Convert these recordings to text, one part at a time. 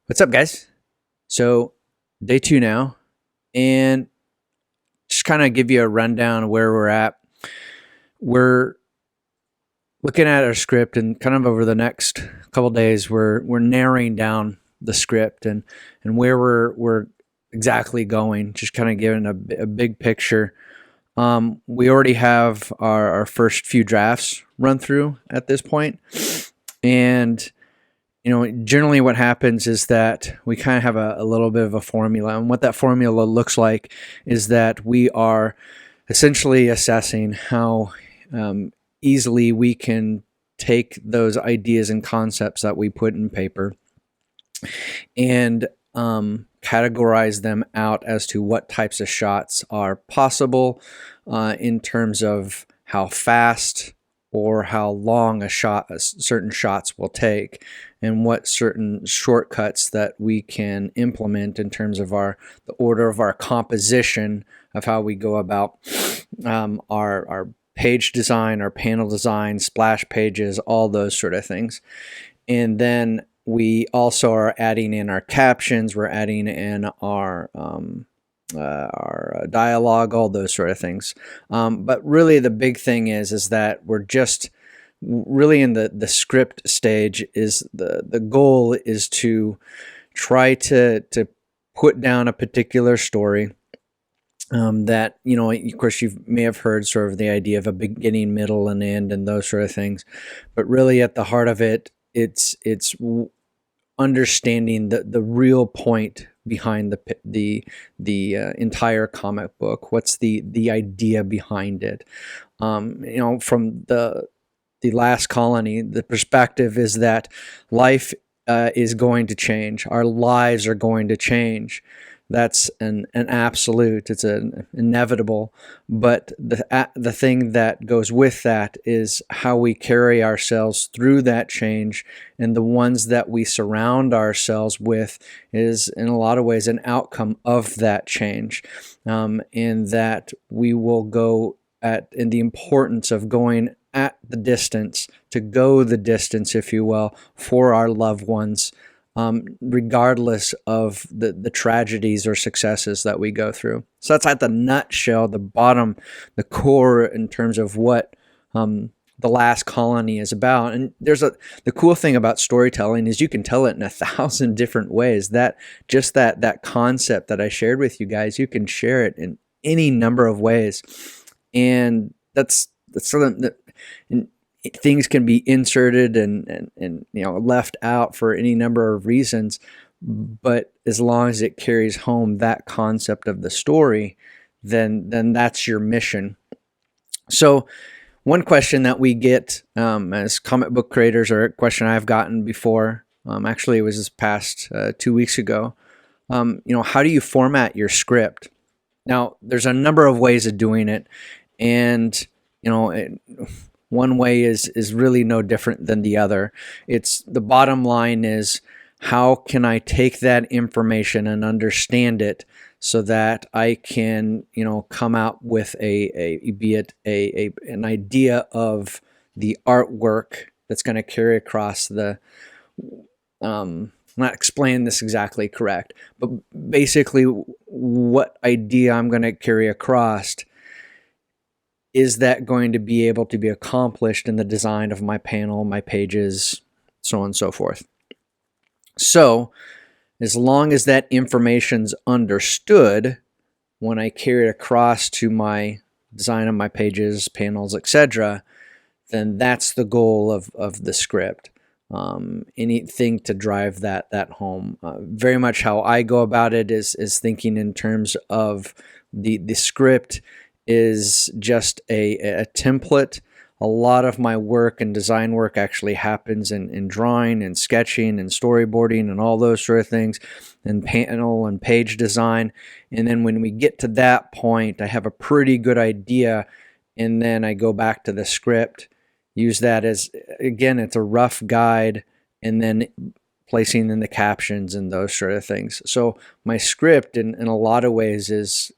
What's up, guys? So, day 2 now, and just kind of give you a rundown of where we're at. We're looking at our script, and kind of over the next couple days, we're narrowing down the script and where we're exactly going. Just kind of giving a big picture. We already have our first few drafts run through at this point, and generally what happens is that we kind of have a little bit of a formula. And what that formula looks like is that we are essentially assessing how easily we can take those ideas and concepts that we put in paper and categorize them out as to what types of shots are possible in terms of how fast or how long certain shots will take, and what certain shortcuts that we can implement in terms of the order of our composition of how we go about our page design, our panel design, splash pages, all those sort of things. And then we also are adding in our captions, we're adding in our dialogue, all those sort of things. But really the big thing is that we're just really in the script stage. Is the goal is to try to put down a particular story that, of course, you may have heard sort of the idea of a beginning, middle, and end, and those sort of things. But really at the heart of it, it's understanding the real point behind the entire comic book. What's the idea behind it? From the last colony, the perspective is that life is going to change. Our lives are going to change. That's an absolute. It's an inevitable. But the thing that goes with that is how we carry ourselves through that change, and the ones that we surround ourselves with is in a lot of ways an outcome of that change, and that we will go in the importance of going at the distance, to go the distance, if you will, for our loved ones. Regardless of the tragedies or successes that we go through. So that's at the nutshell, the bottom, the core in terms of what the last colony is about. And the cool thing about storytelling is you can tell it in 1,000 different ways. That concept that I shared with you guys, you can share it in any number of ways. And that's something that things can be inserted and left out for any number of reasons, but as long as it carries home that concept of the story, then that's your mission. So one question that we get as comic book creators, or a question I've gotten before, actually it was this past 2 weeks ago, how do you format your script? Now there's a number of ways of doing it, and one way is really no different than the other. It's the bottom line is, how can I take that information and understand it so that I can, come out with an idea of the artwork that's going to carry across the, I'm not explaining this exactly correct, but basically what idea I'm going to carry across. Is that going to be able to be accomplished in the design of my panel, my pages, so on and so forth? So, as long as that information's understood when I carry it across to my design of my pages, panels, etc., then that's the goal of the script. Anything to drive that home. Very much how I go about it is thinking in terms of the script is just a template. A lot of my work and design work actually happens in drawing and sketching and storyboarding and all those sort of things, and panel and page design. And then when we get to that point, I have a pretty good idea, and then I go back to the script, use that as, again, it's a rough guide, and then placing in the captions and those sort of things. So my script in a lot of ways is,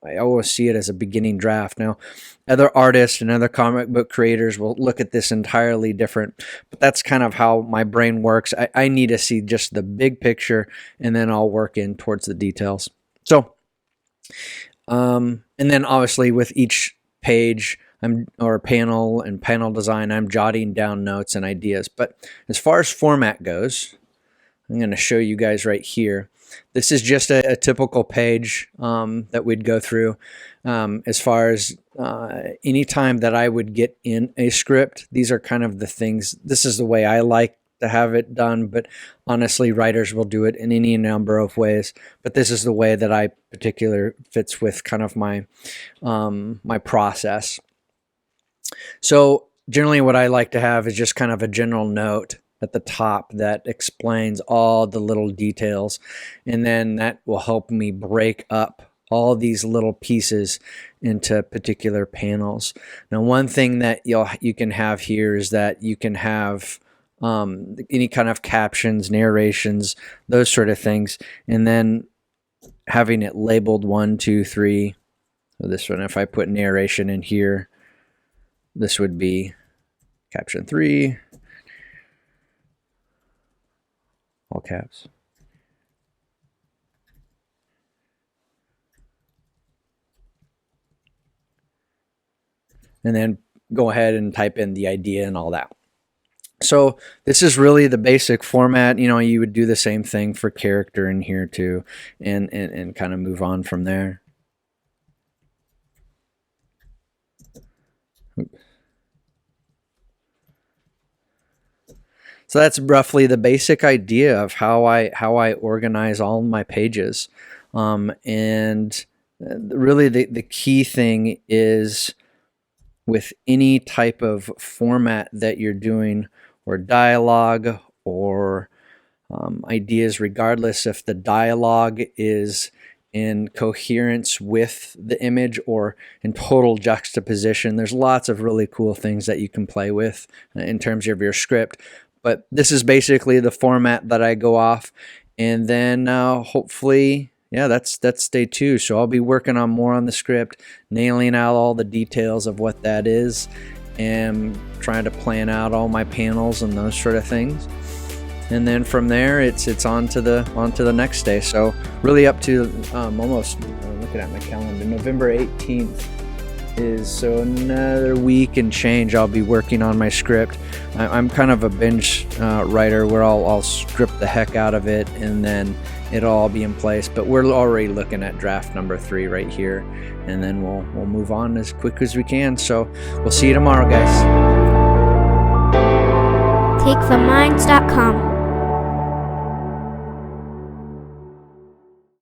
I always see it as a beginning draft. Now, other artists and other comic book creators will look at this entirely different, but that's kind of how my brain works. I need to see just the big picture, and then I'll work in towards the details. So, and then obviously with each page or panel and panel design, I'm jotting down notes and ideas. But as far as format goes, I'm going to show you guys right here. This is just a typical page that we'd go through. As far as any time that I would get in a script, these are kind of the things. This is the way I like to have it done, but honestly, writers will do it in any number of ways. But this is the way that I particular fits with kind of my my process. So generally, what I like to have is just kind of a general note at the top that explains all the little details, and then that will help me break up all these little pieces into particular panels. Now, one thing that you can have here is that you can have any kind of captions, narrations, those sort of things, and then having it labeled 1, 2, 3. So this one, if I put narration in here, this would be caption 3. All caps. And then go ahead and type in the idea and all that. So this is really the basic format. You know, you would do the same thing for character in here too, and kind of move on from there. So that's roughly the basic idea of how I organize all my pages. And really the key thing is with any type of format that you're doing, or dialogue, or ideas, regardless if the dialogue is in coherence with the image or in total juxtaposition. There's lots of really cool things that you can play with in terms of your script. But this is basically the format that I go off, and then hopefully, yeah, that's day 2. So I'll be working on more on the script, nailing out all the details of what that is, and trying to plan out all my panels and those sort of things. And then from there, it's on to the next day. So really up to almost looking at my calendar, November 18th. So another week and change I'll be working on my script. I'm kind of a binge writer where I'll script the heck out of it, and then it'll all be in place. But we're already looking at draft number 3 right here, and then we'll move on as quick as we can. So we'll see you tomorrow, guys. TikvahMinds.com